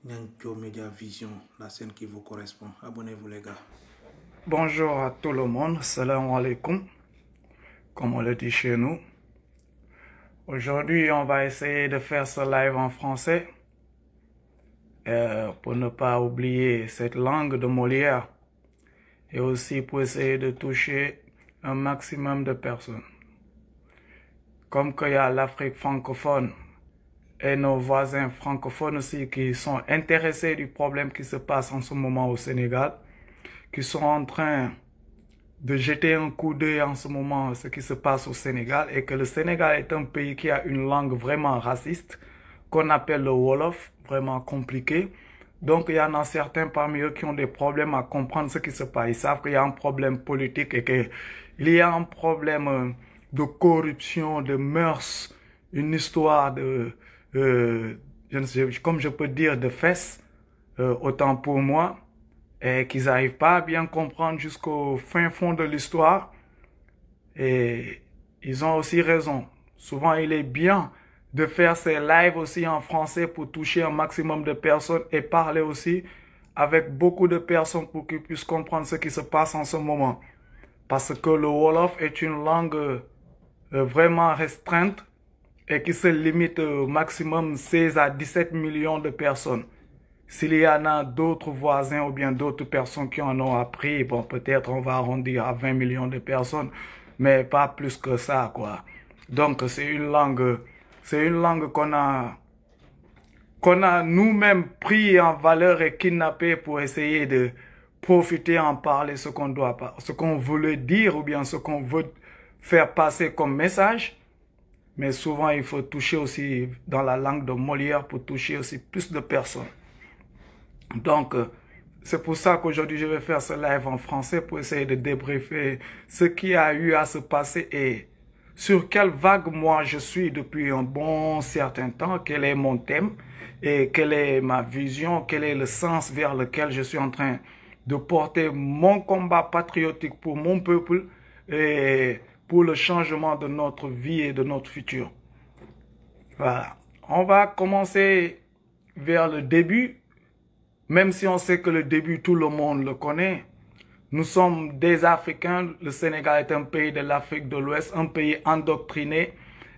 Nyancho Media Vision, la scène qui vous correspond. Abonnez-vous les gars. Bonjour à tout le monde, salam alaikum, comme on le dit chez nous. Aujourd'hui, on va essayer de faire ce live en français pour ne pas oublier cette langue de Molière et aussi pour essayer de toucher un maximum de personnes. Comme qu'il y a l'Afrique francophone et nos voisins francophones aussi qui sont intéressés du problème qui se passe en ce moment au Sénégal, qui sont en train de jeter un coup d'œil en ce moment à ce qui se passe au Sénégal et que le Sénégal est un pays qui a une langue vraiment raciste qu'on appelle le Wolof, vraiment compliqué. Donc il y en a certains parmi eux qui ont des problèmes à comprendre ce qui se passe. Ils savent qu'il y a un problème politique et qu'il y a un problème de corruption, de mœurs, une histoire de, je ne sais, comme je peux dire, de fesses, autant pour moi, et qu'ils n'arrivent pas à bien comprendre jusqu'au fin fond de l'histoire. Et ils ont aussi raison. Souvent, il est bien de faire ces lives aussi en français pour toucher un maximum de personnes et parler aussi avec beaucoup de personnes pour qu'ils puissent comprendre ce qui se passe en ce moment. Parce que le Wolof est une langue vraiment restreinte et qui se limite au maximum 16 à 17 millions de personnes. S'il y en a d'autres voisins ou bien d'autres personnes qui en ont appris, bon, peut-être on va arrondir à 20 millions de personnes, mais pas plus que ça, quoi. Donc, c'est une langue qu'on a nous-mêmes pris en valeur et kidnappé pour essayer de profiter, en parler ce qu'on doit pas, ce qu'on voulait dire ou bien ce qu'on veut faire passer comme message. Mais souvent, il faut toucher aussi dans la langue de Molière pour toucher aussi plus de personnes. Donc, c'est pour ça qu'aujourd'hui, je vais faire ce live en français pour essayer de débriefer ce qui a eu à se passer et sur quelle vague moi je suis depuis un bon certain temps, quel est mon thème et quelle est ma vision, quel est le sens vers lequel je suis en train de porter mon combat patriotique pour mon peuple et pour le changement de notre vie et de notre futur. Voilà. On va commencer vers le début. Même si on sait que le début, tout le monde le connaît, nous sommes des Africains. Le Sénégal est un pays de l'Afrique de l'Ouest, un pays endoctriné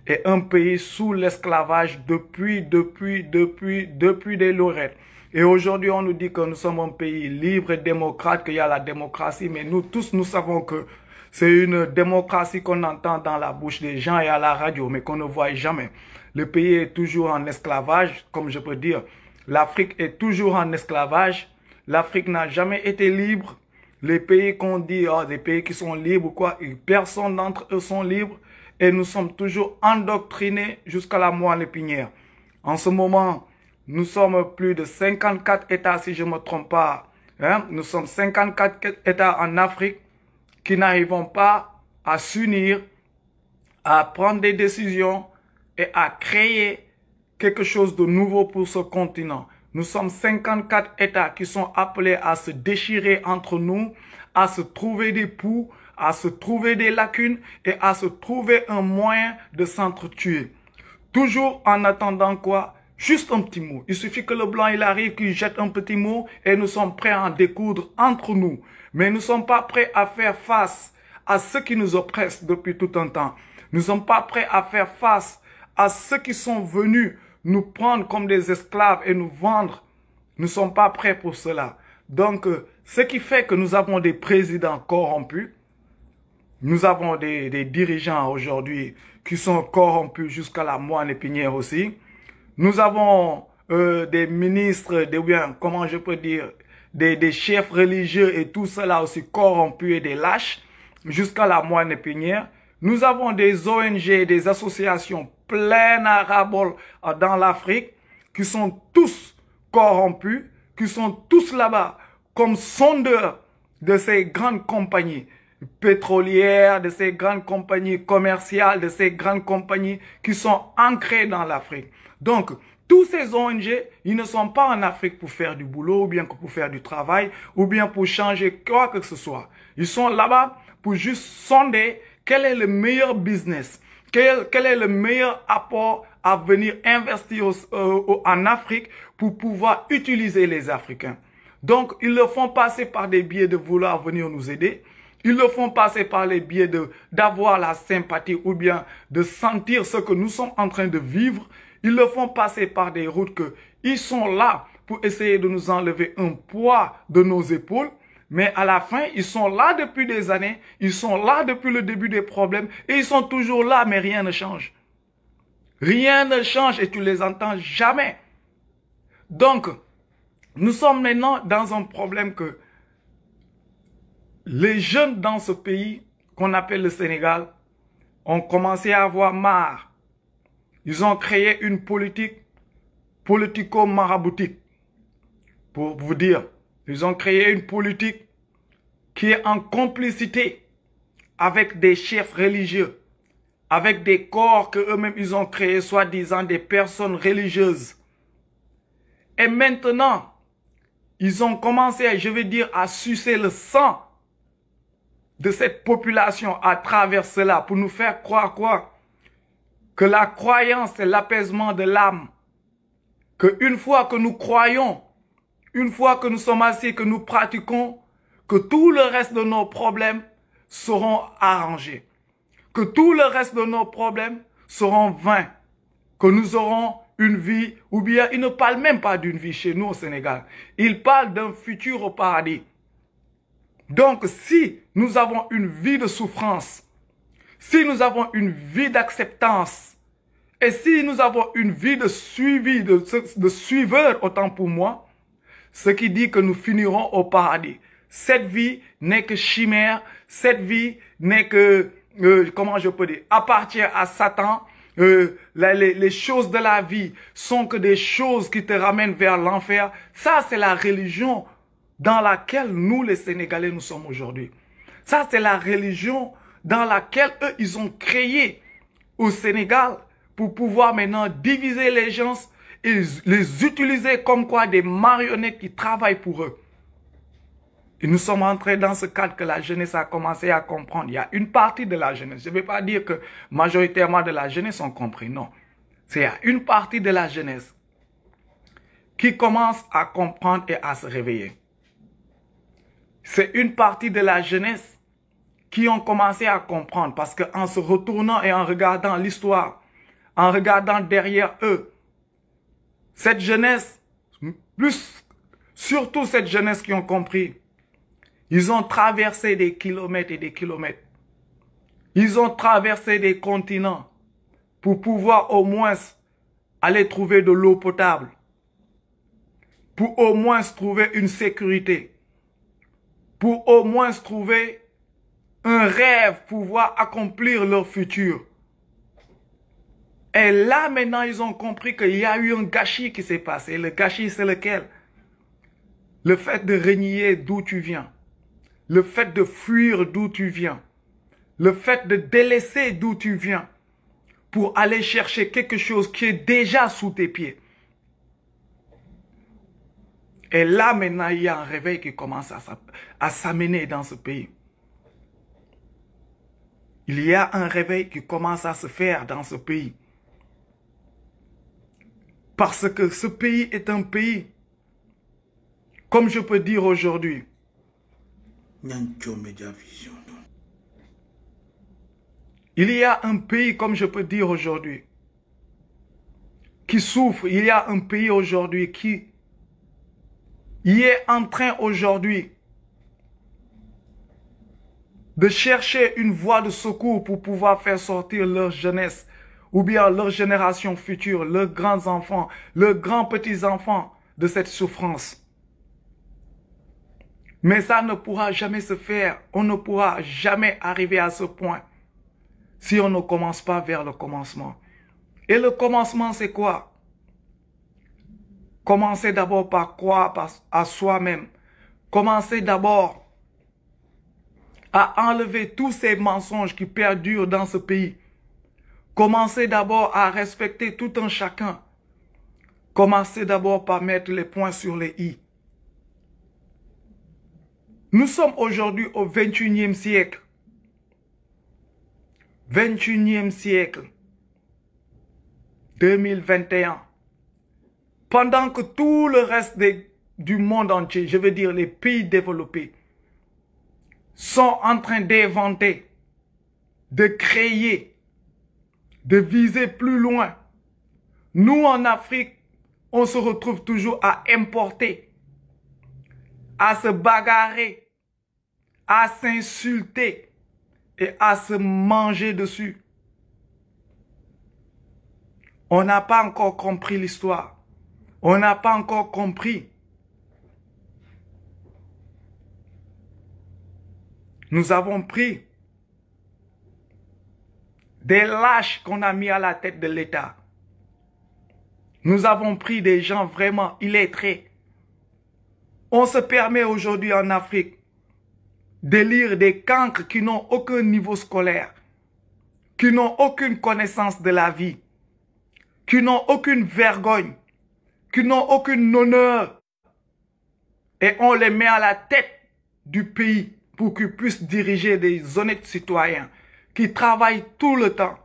et un pays sous l'esclavage depuis des lorettes. Et aujourd'hui, on nous dit que nous sommes un pays libre et démocrate, qu'il y a la démocratie, mais nous tous, nous savons que c'est une démocratie qu'on entend dans la bouche des gens et à la radio, mais qu'on ne voit jamais. Le pays est toujours en esclavage, comme je peux dire. L'Afrique est toujours en esclavage. L'Afrique n'a jamais été libre. Les pays qu'on dit, oh, des pays qui sont libres, quoi, personne d'entre eux sont libres. Et nous sommes toujours endoctrinés jusqu'à la moelle épinière. En ce moment, nous sommes plus de 54 États, si je ne me trompe pas. Hein? Nous sommes 54 États en Afrique qui n'arrivent pas à s'unir, à prendre des décisions et à créer quelque chose de nouveau pour ce continent. Nous sommes 54 États qui sont appelés à se déchirer entre nous, à se trouver des poux, à se trouver des lacunes et à se trouver un moyen de s'entretuer. Toujours en attendant quoi? Juste un petit mot. Il suffit que le blanc il arrive, qu'il jette un petit mot et nous sommes prêts à en découdre entre nous. Mais nous ne sommes pas prêts à faire face à ceux qui nous oppressent depuis tout un temps. Nous ne sommes pas prêts à faire face à ceux qui sont venus nous prendre comme des esclaves et nous vendre. Nous ne sommes pas prêts pour cela. Donc, ce qui fait que nous avons des présidents corrompus, nous avons des dirigeants aujourd'hui qui sont corrompus jusqu'à la moelle épinière aussi. Nous avons des ministres, comment je peux dire, des chefs religieux et tout cela aussi corrompus et des lâches jusqu'à la moelle épinière. Nous avons des ONG, des associations pleines à ras-bol dans l'Afrique qui sont tous corrompus, qui sont tous là-bas comme sondeurs de ces grandes compagnies pétrolières, de ces grandes compagnies commerciales, de ces grandes compagnies qui sont ancrées dans l'Afrique. Donc, tous ces ONG, ils ne sont pas en Afrique pour faire du boulot, ou bien pour faire du travail, ou bien pour changer quoi que ce soit. Ils sont là-bas pour juste sonder quel est le meilleur business, quel est le meilleur apport à venir investir en Afrique pour pouvoir utiliser les Africains. Donc, ils le font passer par des biais de vouloir venir nous aider. Ils le font passer par les biais d'avoir la sympathie ou bien de sentir ce que nous sommes en train de vivre. Ils le font passer par des routes que ils sont là pour essayer de nous enlever un poids de nos épaules. Mais à la fin, ils sont là depuis des années. Ils sont là depuis le début des problèmes. Et ils sont toujours là, mais rien ne change. Rien ne change et tu les entends jamais. Donc, nous sommes maintenant dans un problème que les jeunes dans ce pays, qu'on appelle le Sénégal, ont commencé à avoir marre. Ils ont créé une politique politico-maraboutique. Pour vous dire, ils ont créé une politique qui est en complicité avec des chefs religieux, avec des corps que eux-mêmes ils ont créés, soi-disant des personnes religieuses. Et maintenant, ils ont commencé, je veux dire, à sucer le sang de cette population à travers cela pour nous faire croire quoi? Que la croyance c'est l'apaisement de l'âme. Que une fois que nous croyons, une fois que nous sommes assis, que nous pratiquons, que tout le reste de nos problèmes seront arrangés. Que tout le reste de nos problèmes seront vains. Que nous aurons une vie, ou bien ils ne parlent même pas d'une vie chez nous au Sénégal. Ils parlent d'un futur au paradis. Donc, si nous avons une vie de souffrance, si nous avons une vie d'acceptance, et si nous avons une vie de suivi, de suiveur, autant pour moi, ce qui dit que nous finirons au paradis. Cette vie n'est que chimère, cette vie n'est que, comment je peux dire, appartient à Satan. Les choses de la vie sont que des choses qui te ramènent vers l'enfer. Ça, c'est la religion dans laquelle nous, les Sénégalais, nous sommes aujourd'hui. Ça, c'est la religion dans laquelle eux, ils ont créé au Sénégal pour pouvoir maintenant diviser les gens et les utiliser comme quoi des marionnettes qui travaillent pour eux. Et nous sommes entrés dans ce cadre que la jeunesse a commencé à comprendre. Il y a une partie de la jeunesse. Je ne vais pas dire que majoritairement de la jeunesse ont compris, non. C'est une partie de la jeunesse qui commence à comprendre et à se réveiller. C'est une partie de la jeunesse qui ont commencé à comprendre parce qu'en se retournant et en regardant l'histoire, en regardant derrière eux, cette jeunesse, surtout cette jeunesse qui ont compris, ils ont traversé des kilomètres et des kilomètres. Ils ont traversé des continents pour pouvoir au moins aller trouver de l'eau potable, pour au moins trouver une sécurité, pour au moins trouver un rêve, pouvoir accomplir leur futur. Et là, maintenant, ils ont compris qu'il y a eu un gâchis qui s'est passé. Le gâchis, c'est lequel? Le fait de renier d'où tu viens. Le fait de fuir d'où tu viens. Le fait de délaisser d'où tu viens. Pour aller chercher quelque chose qui est déjà sous tes pieds. Et là, maintenant, il y a un réveil qui commence à s'amener dans ce pays. Il y a un réveil qui commence à se faire dans ce pays. Parce que ce pays est un pays, comme je peux dire aujourd'hui, il y a un pays, comme je peux dire aujourd'hui, qui souffre. Il y a un pays aujourd'hui qui est en train aujourd'hui de chercher une voie de secours pour pouvoir faire sortir leur jeunesse ou bien leur génération future, leurs grands-enfants, leurs grands-petits-enfants de cette souffrance. Mais ça ne pourra jamais se faire. On ne pourra jamais arriver à ce point si on ne commence pas vers le commencement. Et le commencement, c'est quoi? Commencez d'abord par croire à soi-même. Commencez d'abord à enlever tous ces mensonges qui perdurent dans ce pays. Commencez d'abord à respecter tout un chacun. Commencez d'abord par mettre les points sur les i. Nous sommes aujourd'hui au 21e siècle. 21e siècle. 2021. Pendant que tout le reste du monde entier, je veux dire les pays développés, sont en train d'inventer, de créer, de viser plus loin. Nous, en Afrique, on se retrouve toujours à importer, à se bagarrer, à s'insulter et à se manger dessus. On n'a pas encore compris l'histoire. On n'a pas encore compris. Nous avons pris des lâches qu'on a mis à la tête de l'État. Nous avons pris des gens vraiment illettrés. On se permet aujourd'hui en Afrique d'élire des cancres qui n'ont aucun niveau scolaire, qui n'ont aucune connaissance de la vie, qui n'ont aucune vergogne, qui n'ont aucun honneur. Et on les met à la tête du pays pour qu'ils puissent diriger des honnêtes citoyens qui travaillent tout le temps.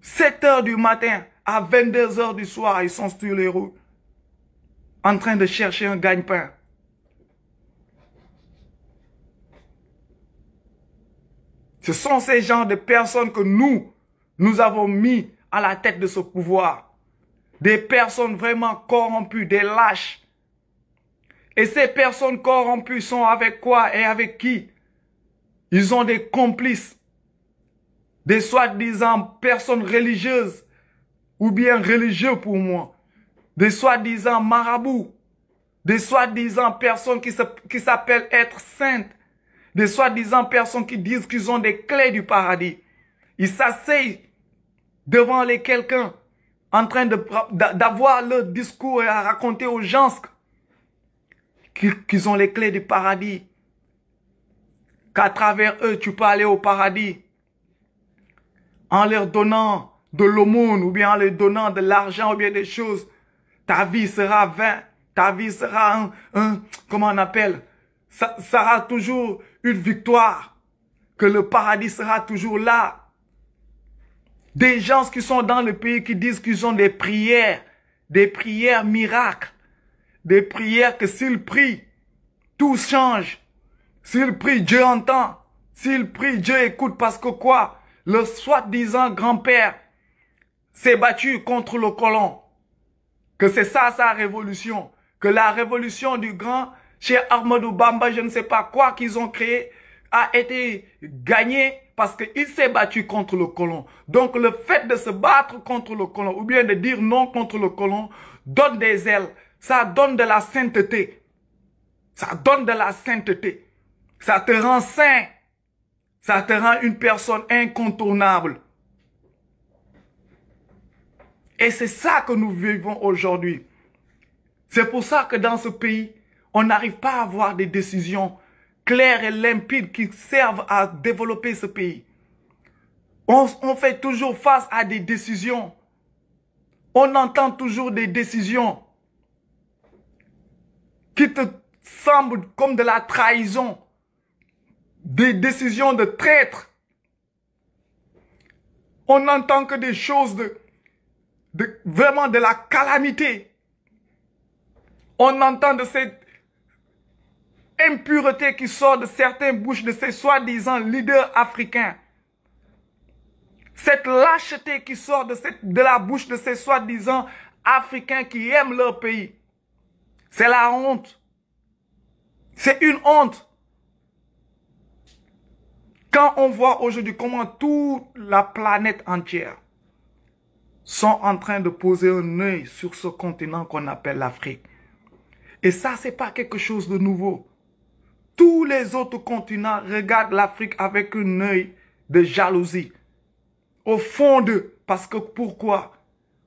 7 h du matin à 22 h du soir, ils sont sur les routes en train de chercher un gagne-pain. Ce sont ces genres de personnes que nous avons mis à la tête de ce pouvoir. Des personnes vraiment corrompues, des lâches. Et ces personnes corrompues sont avec quoi et avec qui? Ils ont des complices. Des soi-disant personnes religieuses. Ou bien religieux pour moi. Des soi-disant marabouts. Des soi-disant personnes qui s'appellent être saintes. Des soi-disant personnes qui disent qu'ils ont des clés du paradis. Ils s'asseyent devant quelqu'un en train d'avoir leur discours et à raconter aux gens qu'ils ont les clés du paradis. Qu'à travers eux, tu peux aller au paradis. En leur donnant de l'aumône ou bien en leur donnant de l'argent ou bien des choses. Ta vie sera vain. Ta vie sera comment on appelle? Ça sera toujours une victoire. Que le paradis sera toujours là. Des gens qui sont dans le pays qui disent qu'ils ont des prières miracles. Des prières que s'ils prient, tout change. S'ils prient, Dieu entend. S'ils prient, Dieu écoute parce que quoi? Le soi-disant grand-père s'est battu contre le colon. Que c'est ça sa révolution. Que la révolution du grand Cheikh Ahmadou Bamba, je ne sais pas quoi qu'ils ont créé, a été gagnée parce qu'il s'est battu contre le colon. Donc le fait de se battre contre le colon, ou bien de dire non contre le colon, donne des ailes. Ça donne de la sainteté. Ça donne de la sainteté. Ça te rend saint. Ça te rend une personne incontournable. Et c'est ça que nous vivons aujourd'hui. C'est pour ça que dans ce pays, on n'arrive pas à avoir des décisions claires et limpides qui servent à développer ce pays. On fait toujours face à des décisions. On entend toujours des décisions qui te semblent comme de la trahison. Des décisions de traître. On n'entend que des choses vraiment de la calamité. On entend de cette impureté qui sort de certaines bouches de ces soi-disant leaders africains. Cette lâcheté qui sort de la bouche de ces soi-disant Africains qui aiment leur pays. C'est la honte. C'est une honte. Quand on voit aujourd'hui comment toute la planète entière sont en train de poser un œil sur ce continent qu'on appelle l'Afrique. Et ça, c'est pas quelque chose de nouveau. Tous les autres continents regardent l'Afrique avec un œil de jalousie. Au fond d'eux. Parce que pourquoi?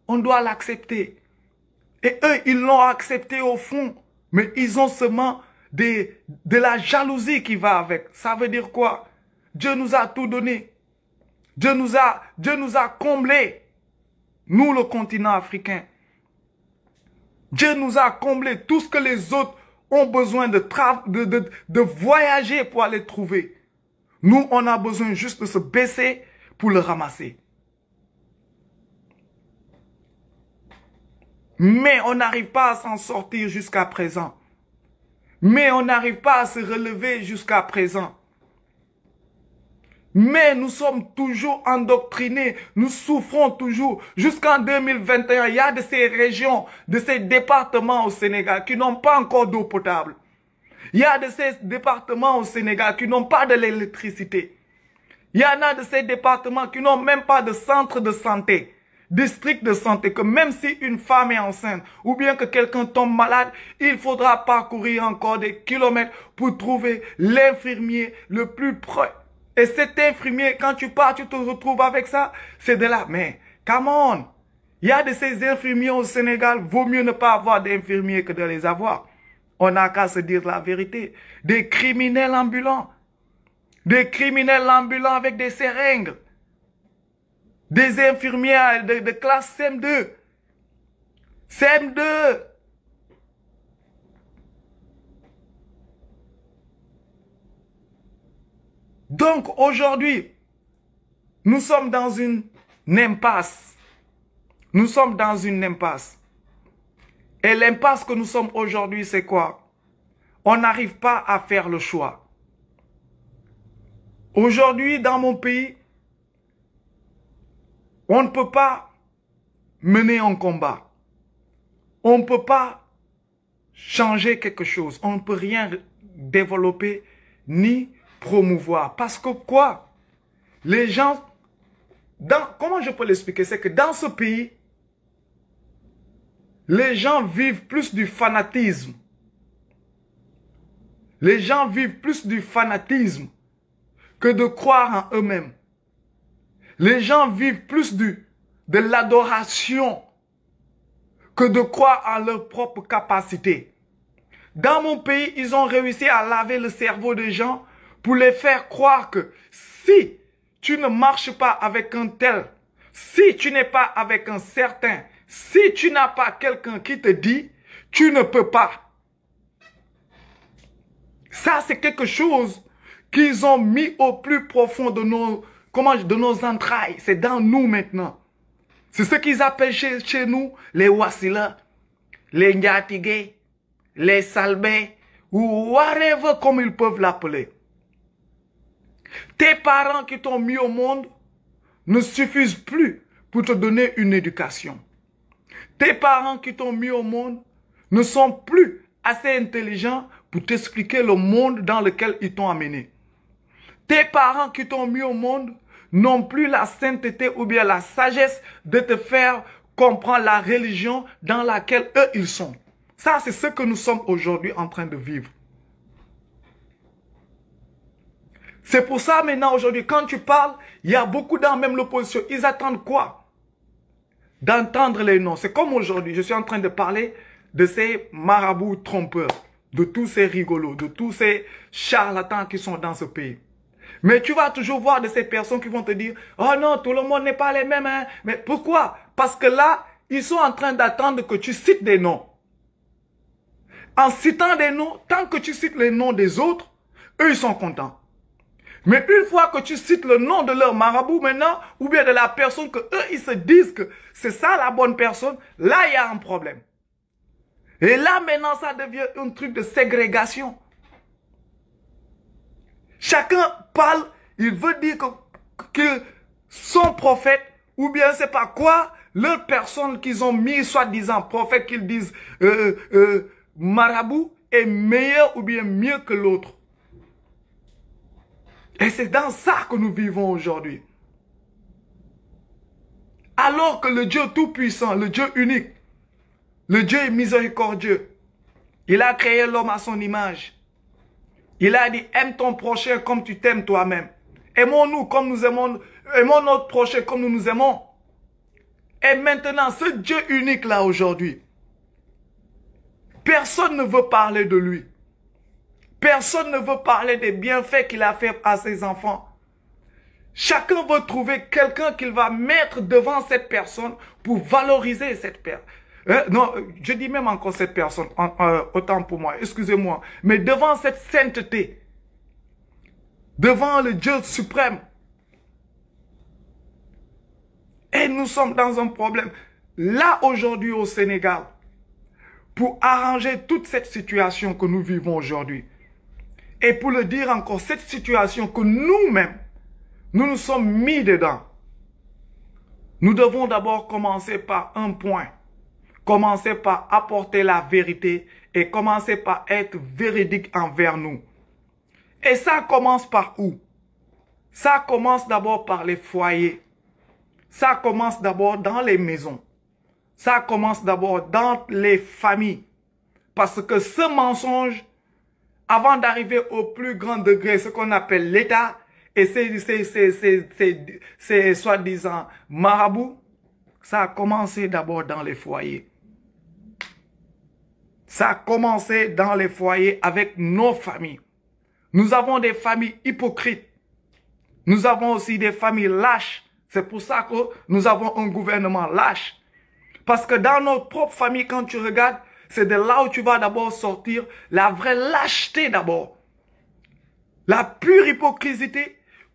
On doit l'accepter. Et eux, ils l'ont accepté au fond. Mais ils ont seulement de la jalousie qui va avec. Ça veut dire quoi? Dieu nous a tout donné. Dieu nous a comblés. Nous, le continent africain. Dieu nous a comblé tout ce que les autres ont besoin de voyager pour aller trouver. Nous, on a besoin juste de se baisser pour le ramasser. Mais on n'arrive pas à s'en sortir jusqu'à présent. Mais on n'arrive pas à se relever jusqu'à présent. Mais nous sommes toujours endoctrinés, nous souffrons toujours. Jusqu'en 2021, il y a de ces régions, de ces départements au Sénégal qui n'ont pas encore d'eau potable. Il y a de ces départements au Sénégal qui n'ont pas de l'électricité. Il y en a de ces départements qui n'ont même pas de centre de santé, district de santé, que même si une femme est enceinte ou bien que quelqu'un tombe malade, il faudra parcourir encore des kilomètres pour trouver l'infirmier le plus proche. Et cet infirmier, quand tu pars, tu te retrouves avec ça, c'est de là. Mais, come on! Il y a de ces infirmiers au Sénégal, vaut mieux ne pas avoir d'infirmiers que de les avoir. On n'a qu'à se dire la vérité. Des criminels ambulants. Des criminels ambulants avec des seringues. Des infirmiers de classe CM2. CM2. Donc aujourd'hui, nous sommes dans une impasse. Nous sommes dans une impasse. Et l'impasse que nous sommes aujourd'hui, c'est quoi? On n'arrive pas à faire le choix. Aujourd'hui, dans mon pays, on ne peut pas mener un combat. On ne peut pas changer quelque chose. On ne peut rien développer ni promouvoir. Parce que quoi? Les gens, comment je peux l'expliquer? C'est que dans ce pays, les gens vivent plus du fanatisme. Les gens vivent plus du fanatisme que de croire en eux-mêmes. Les gens vivent plus de l'adoration que de croire en leur propre capacité. Dans mon pays, ils ont réussi à laver le cerveau des gens pour les faire croire que si tu ne marches pas avec un tel, si tu n'es pas avec un certain, si tu n'as pas quelqu'un qui te dit, tu ne peux pas. Ça, c'est quelque chose qu'ils ont mis au plus profond de nos entrailles. C'est dans nous maintenant. C'est ce qu'ils appellent chez nous les Wassila, les Ndiatigé, les Salbé, ou whatever comme ils peuvent l'appeler. Tes parents qui t'ont mis au monde ne suffisent plus pour te donner une éducation. Tes parents qui t'ont mis au monde ne sont plus assez intelligents pour t'expliquer le monde dans lequel ils t'ont amené. Tes parents qui t'ont mis au monde n'ont plus la sainteté ou bien la sagesse de te faire comprendre la religion dans laquelle eux ils sont. Ça, c'est ce que nous sommes aujourd'hui en train de vivre. C'est pour ça maintenant aujourd'hui, quand tu parles, il y a beaucoup dans même l'opposition. Ils attendent quoi? D'entendre les noms. C'est comme aujourd'hui, je suis en train de parler de ces marabouts trompeurs, de tous ces rigolos, de tous ces charlatans qui sont dans ce pays. Mais tu vas toujours voir de ces personnes qui vont te dire, oh non, tout le monde n'est pas les mêmes. Hein. Mais pourquoi? Parce que là, ils sont en train d'attendre que tu cites des noms. En citant des noms, tant que tu cites les noms des autres, eux, ils sont contents. Mais une fois que tu cites le nom de leur marabout maintenant, ou bien de la personne que eux, ils se disent que c'est ça la bonne personne, là, il y a un problème. Et là, maintenant, ça devient un truc de ségrégation. Chacun parle, il veut dire que son prophète, ou bien c'est pas quoi, leur personne qu'ils ont mis, soi-disant prophète, qu'ils disent marabout, est meilleur ou bien mieux que l'autre. Et c'est dans ça que nous vivons aujourd'hui. Alors que le Dieu tout-puissant, le Dieu unique, le Dieu miséricordieux, il a créé l'homme à son image. Il a dit, aime ton prochain comme tu t'aimes toi-même. Aimons-nous comme nous aimons, aimons notre prochain comme nous nous aimons. Et maintenant, ce Dieu unique là aujourd'hui, personne ne veut parler de lui. Personne ne veut parler des bienfaits qu'il a fait à ses enfants. Chacun veut trouver quelqu'un qu'il va mettre devant cette personne pour valoriser cette personne. Non, je dis même encore cette personne, autant pour moi, excusez-moi. Mais devant cette sainteté, devant le Dieu suprême. Et nous sommes dans un problème. là aujourd'hui au Sénégal, pour arranger toute cette situation que nous vivons aujourd'hui. Et pour le dire encore, cette situation que nous-mêmes, nous nous sommes mis dedans. Nous devons d'abord commencer par un point. Commencer par apporter la vérité et commencer par être véridique envers nous. Et ça commence par où? Ça commence d'abord par les foyers. Ça commence d'abord dans les maisons. Ça commence d'abord dans les familles. Parce que ce mensonge, avant d'arriver au plus grand degré, ce qu'on appelle l'État, et c'est soi-disant marabout, ça a commencé d'abord dans les foyers. Ça a commencé dans les foyers avec nos familles. Nous avons des familles hypocrites. Nous avons aussi des familles lâches. C'est pour ça que nous avons un gouvernement lâche. Parce que dans notre propre famille, quand tu regardes, c'est de là où tu vas d'abord sortir la vraie lâcheté d'abord. La pure hypocrisie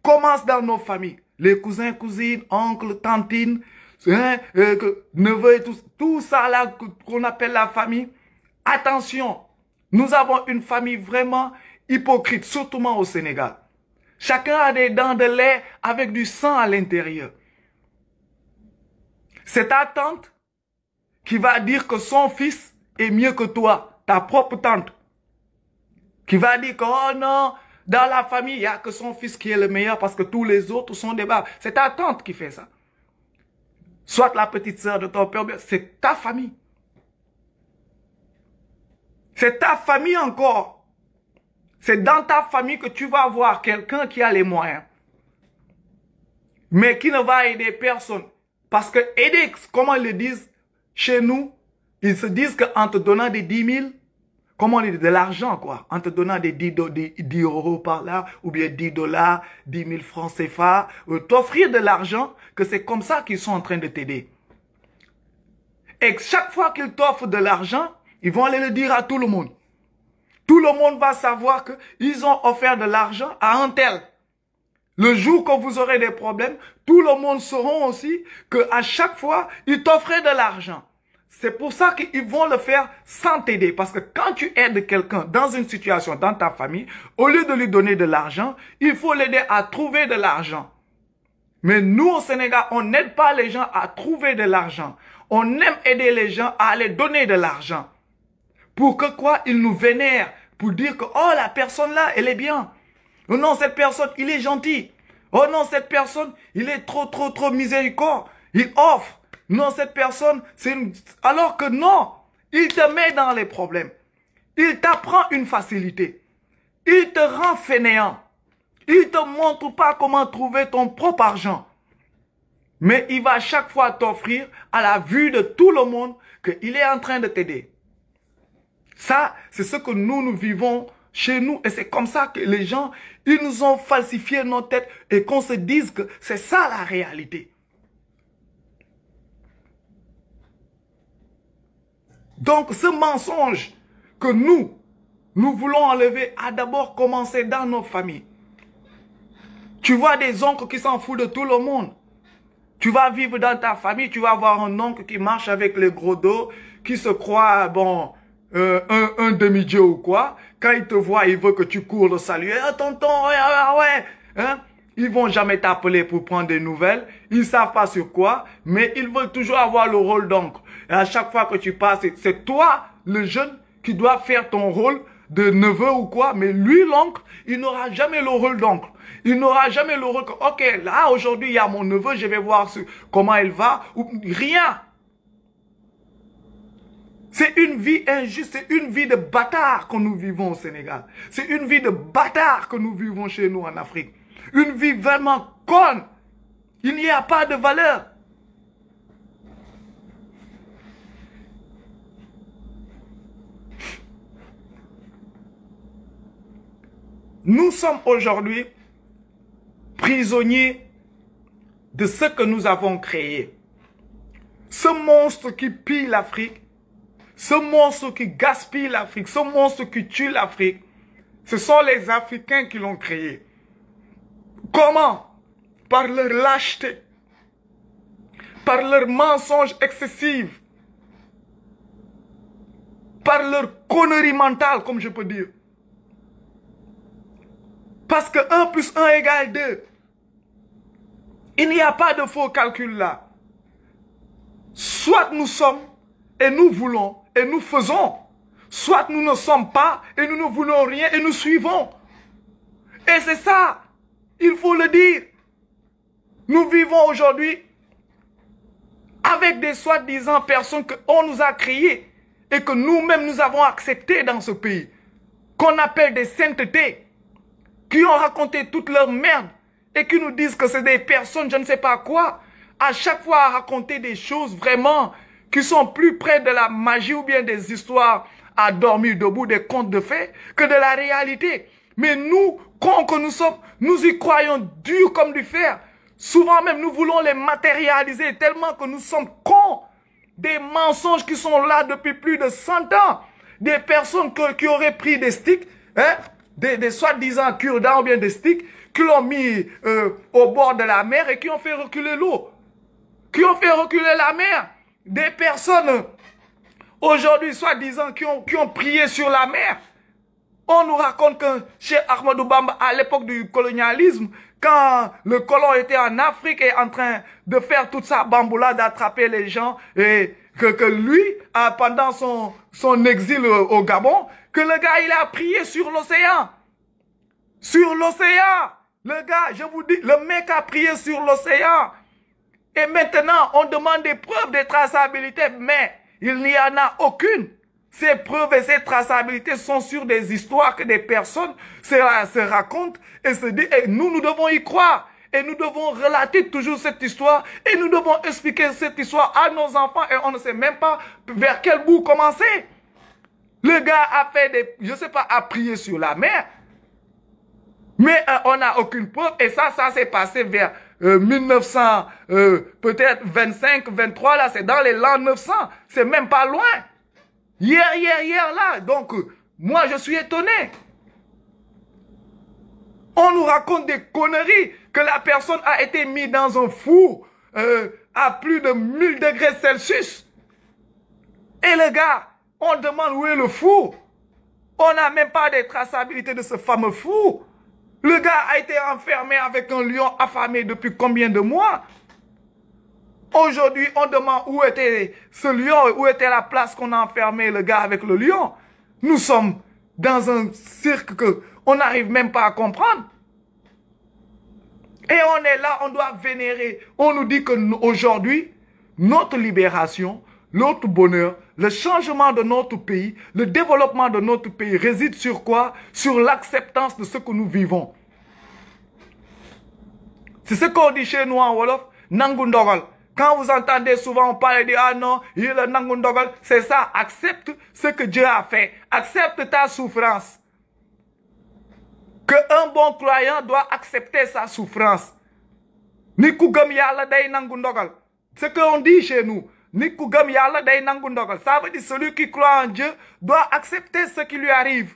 commence dans nos familles. Les cousins, cousines, oncles, tantines, neveux et tout ça là qu'on appelle la famille. Attention, nous avons une famille vraiment hypocrite, surtout au Sénégal. Chacun a des dents de lait avec du sang à l'intérieur. C'est ta tante qui va dire que son fils est mieux que toi, ta propre tante. Qui va dire que, oh non, dans la famille, il n'y a que son fils qui est le meilleur parce que tous les autres sont des barres. C'est ta tante qui fait ça. Soit la petite sœur de ton père, c'est ta famille. C'est ta famille encore. C'est dans ta famille que tu vas avoir quelqu'un qui a les moyens. Mais qui ne va aider personne. Parce que aider, comment ils le disent chez nous, ils se disent qu'en te donnant des 10 000, comment on dit, de l'argent quoi, en te donnant des 10 euros par là, ou bien 10 dollars, 10 000 francs CFA, t'offrir de l'argent, que c'est comme ça qu'ils sont en train de t'aider. Et chaque fois qu'ils t'offrent de l'argent, ils vont aller le dire à tout le monde. Tout le monde va savoir qu'ils ont offert de l'argent à un tel. Le jour que vous aurez des problèmes, tout le monde saura aussi qu'à chaque fois, ils t'offraient de l'argent. C'est pour ça qu'ils vont le faire sans t'aider. Parce que quand tu aides quelqu'un dans une situation, dans ta famille, au lieu de lui donner de l'argent, il faut l'aider à trouver de l'argent. Mais nous, au Sénégal, on n'aide pas les gens à trouver de l'argent. On aime aider les gens à aller donner de l'argent. Pour que quoi? Ils nous vénèrent. Pour dire que, oh, la personne là, elle est bien. Oh non, cette personne, il est gentil. Oh non, cette personne, il est trop miséricorde. Il offre. Non, cette personne, c'est une... Alors que non, il te met dans les problèmes. Il t'apprend une facilité. Il te rend fainéant. Il te montre pas comment trouver ton propre argent. Mais il va chaque fois t'offrir à la vue de tout le monde qu'il est en train de t'aider. Ça, c'est ce que nous vivons chez nous. Et c'est comme ça que les gens, ils nous ont falsifié nos têtes et qu'on se dise que c'est ça la réalité. Donc, ce mensonge que nous voulons enlever a d'abord commencé dans nos familles. Tu vois des oncles qui s'en foutent de tout le monde. Tu vas vivre dans ta famille, tu vas avoir un oncle qui marche avec les gros dos, qui se croit, bon, un demi-dieu ou quoi. Quand il te voit, il veut que tu cours le saluer. Ah, tonton, ouais. Hein? Ils vont jamais t'appeler pour prendre des nouvelles. Ils savent pas sur quoi, mais ils veulent toujours avoir le rôle d'oncle. Et à chaque fois que tu passes, c'est toi, le jeune, qui doit faire ton rôle de neveu ou quoi. Mais lui, l'oncle, il n'aura jamais le rôle d'oncle. Il n'aura jamais le rôle que, ok, là, aujourd'hui, il y a mon neveu, je vais voir comment il va. Ou, rien. C'est une vie injuste, c'est une vie de bâtard que nous vivons au Sénégal. C'est une vie de bâtard que nous vivons chez nous en Afrique. Une vie vraiment conne. Il n'y a pas de valeur. Nous sommes aujourd'hui prisonniers de ce que nous avons créé. Ce monstre qui pille l'Afrique, ce monstre qui gaspille l'Afrique, ce monstre qui tue l'Afrique, ce sont les Africains qui l'ont créé. Comment? Par leur lâcheté, par leurs mensonges excessifs, par leur connerie mentale, comme je peux dire. Parce que 1 plus 1 égale 2. Il n'y a pas de faux calcul là. Soit nous sommes et nous voulons et nous faisons. Soit nous ne sommes pas et nous ne voulons rien et nous suivons. Et c'est ça, il faut le dire. Nous vivons aujourd'hui avec des soi-disant personnes qu'on nous a créées et que nous-mêmes nous avons acceptées dans ce pays, qu'on appelle des saintetés, qui ont raconté toute leur merde et qui nous disent que c'est des personnes, je ne sais pas quoi, à chaque fois à raconter des choses vraiment qui sont plus près de la magie ou bien des histoires à dormir debout, des contes de fées, que de la réalité. Mais nous, cons que nous sommes, nous y croyons dur comme du fer. Souvent même, nous voulons les matérialiser tellement que nous sommes cons. Des mensonges qui sont là depuis plus de 100 ans. Des personnes qui auraient pris des sticks, hein, des soi-disant cure-dents ou bien des sticks, qui l'ont mis au bord de la mer et qui ont fait reculer l'eau. Qui ont fait reculer la mer. Des personnes, aujourd'hui, soi-disant, qui ont prié sur la mer. On nous raconte que chez Ahmadou Bamba, à l'époque du colonialisme, quand le colon était en Afrique et en train de faire toute sa bamboula, d'attraper les gens, et que lui, pendant son exil au Gabon, que le gars, il a prié sur l'océan. Sur l'océan. Le gars, je vous dis, le mec a prié sur l'océan. Et maintenant, on demande des preuves de traçabilité, mais il n'y en a aucune. Ces preuves et ces traçabilités sont sur des histoires que des personnes se racontent et se disent, et nous devons y croire. Et nous devons relater toujours cette histoire et nous devons expliquer cette histoire à nos enfants et on ne sait même pas vers quel bout commencer. Le gars a fait je sais pas, a prié sur la mer. Mais on n'a aucune preuve et ça s'est passé vers 1900, peut-être 25, 23, là, c'est dans les l'an 900. C'est même pas loin. Hier, là. Donc, moi, je suis étonné. On nous raconte des conneries que la personne a été mise dans un four à plus de 1000 degrés Celsius. Et le gars, on demande où est le four. On n'a même pas de traçabilité de ce fameux four. Le gars a été enfermé avec un lion affamé depuis combien de mois? Aujourd'hui, on demande où était ce lion, où était la place qu'on a enfermé le gars avec le lion. Nous sommes dans un cirque qu'on n'arrive même pas à comprendre. Et on est là, on doit vénérer. On nous dit qu'aujourd'hui, notre libération, notre bonheur, le changement de notre pays, le développement de notre pays réside sur quoi? Sur l'acceptance de ce que nous vivons. C'est ce qu'on dit chez nous en Wolof, Nangundogal. Quand vous entendez souvent on parle de ah non, il est Nangundogal, c'est ça, accepte ce que Dieu a fait. Accepte ta souffrance. Qu'un bon croyant doit accepter sa souffrance. Nikugam yalla day Nangundogal. Ce qu'on dit chez nous, Nikugam yalla day Nangundogal. Ça veut dire celui qui croit en Dieu doit accepter ce qui lui arrive.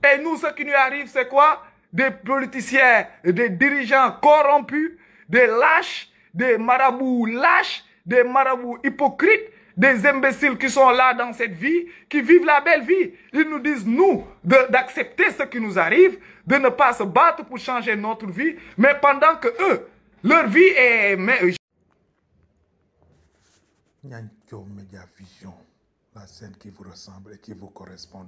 Et nous, ce qui nous arrive, c'est quoi? Des politiciens, des dirigeants corrompus, des lâches, des marabouts lâches, des marabouts hypocrites, des imbéciles qui sont là dans cette vie, qui vivent la belle vie. Ils nous disent, nous, d'accepter ce qui nous arrive, de ne pas se battre pour changer notre vie, mais pendant que eux, leur vie est... Nyancho Media Vision, la scène qui vous ressemble et qui vous correspond.